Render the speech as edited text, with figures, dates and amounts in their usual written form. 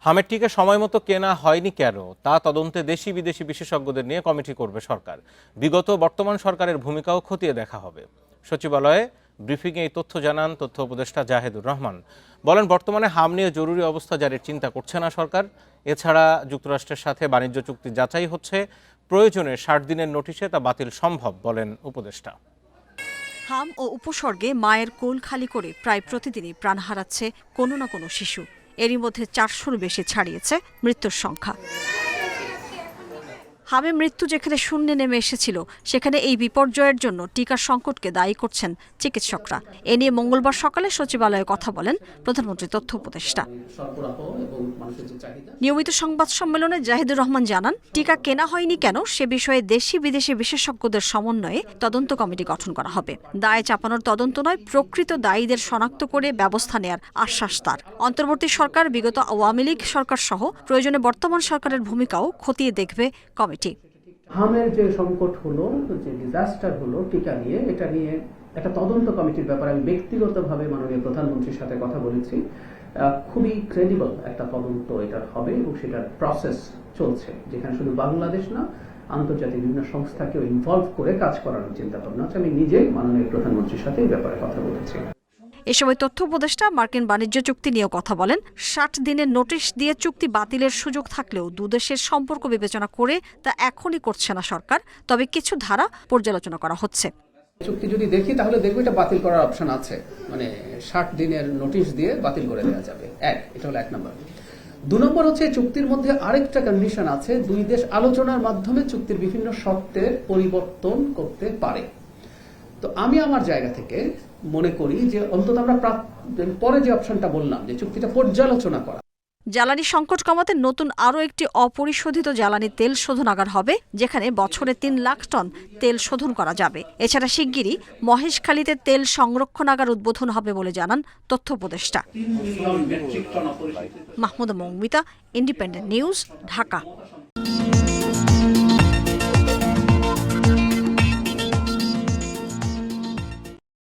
হামের টিকা সময় মতো কেনা হয়নি কেন তা তদন্তে দেশি বিদেশি বিশেষজ্ঞদের নিয়ে কমিটি করবে সরকার। বিগত বর্তমান সরকারের ভূমিকাও খতিয়ে দেখা হবে। সচিবালয়ে ব্রিফিংয়ে এই তথ্য জানান তথ্য উপদেষ্টা জাহেদুর রহমান। বলেন, বর্তমানে হাম নিয়ে জরুরি অবস্থা জারির চিন্তা করছে না সরকার। এছাড়া যুক্তরাষ্ট্রের সাথে বাণিজ্য চুক্তি যাচাই হচ্ছে, প্রয়োজনে 60 দিনের নোটিশে তা বাতিল সম্ভব বলেন উপদেষ্টা। হাম ও উপসর্গে মায়ের কোল খালি করে প্রায় প্রতিদিনই প্রাণ হারাচ্ছে কোনো না কোনো শিশু। এরই মধ্যে 400-র বেশি ছাড়িয়েছে মৃত্যুর সংখ্যা। হামে মৃত্যু যেখানে শূন্যে নেমে এসেছিল, সেখানে এই বিপর্যয়ের জন্য টিকার সংকটকে দায়ী করছেন চিকিৎসকরা। এ নিয়ে মঙ্গলবার সকালে সচিবালয়ে কথা বলেন প্রধানমন্ত্রী তথ্য উপদেষ্টা। নিয়মিত সংবাদ সম্মেলনে জাহিদুর রহমান জানান, টিকা কেনা হয়নি কেন সে বিষয়ে দেশি বিদেশি বিশেষজ্ঞদের সমন্বয়ে তদন্ত কমিটি গঠন করা হবে। দায় চাপানোর তদন্ত নয়, প্রকৃত দায়ীদের শনাক্ত করে ব্যবস্থা নেয়ার আশ্বাস তার। অন্তর্বর্তী সরকার, বিগত আওয়ামী লীগ সরকার সহ প্রয়োজনে বর্তমান সরকারের ভূমিকাও খতিয়ে দেখবে কমিটি। হামের যে সংকট হলো, যে ডিজাস্টার হলো টিকা নিয়ে, এটা নিয়ে একটা তদন্ত কমিটির ব্যাপারে আমি ব্যক্তিগতভাবে মাননীয় প্রধানমন্ত্রীর সাথে কথা বলেছি। খুবই ক্রেডিবল একটা তদন্ত এটা হবে এবং সেটার প্রসেস চলছে, যেখানে শুধু বাংলাদেশ না, আন্তর্জাতিক বিভিন্ন সংস্থাকেও ইনভলভ করে কাজ করানোর চিন্তা ভাবনা আছে। আমি নিজে মাননীয় প্রধানমন্ত্রীর সাথে এই ব্যাপারে কথা বলেছি। এ সময় তথ্য উপদেষ্টা মার্কিন বাণিজ্য চুক্তি নিয়েও কথা বলেন। 60 দিনের নোটিশ দিয়ে চুক্তি বাতিলের সুযোগ থাকলেও দুদেশের সম্পর্ক বিবেচনা করে তা এখনই করছে না সরকার, তবে কিছু ধারা পর্যালোচনা করা হচ্ছে। চুক্তি যদি দেখি তাহলে দেখবো এটা বাতিল করার অপশন আছে, মানে 60 দিনের নোটিশ দিয়ে বাতিল করে দেওয়া যাবে। এটা হলো 1 নম্বর। 2 নম্বর হচ্ছে চুক্তির মধ্যে আরেকটা কন্ডিশন আছে, দুই দেশ আলোচনার মাধ্যমে চুক্তির বিভিন্ন শর্তের পরিবর্তন করতে পারে। তো আমি আমার জায়গা থেকে মনে করি যে অন্তত আমরা পরে যে অপশনটা বললাম, যে চুক্তিটা পর্যালোচনা করা। জ্বালানি সংকট কমাতে নতুন আরও একটি অপরিশোধিত জ্বালানি তেল শোধনাগার হবে, যেখানে বছরে 3 লাখ টন তেল শোধন করা যাবে। এছাড়া শিগগিরই মহেশখালীতে তেল সংরক্ষণাগার উদ্বোধন হবে বলে জানান তথ্য উপদেষ্টা। Mahmuda Moumita, independent news, Dhaka.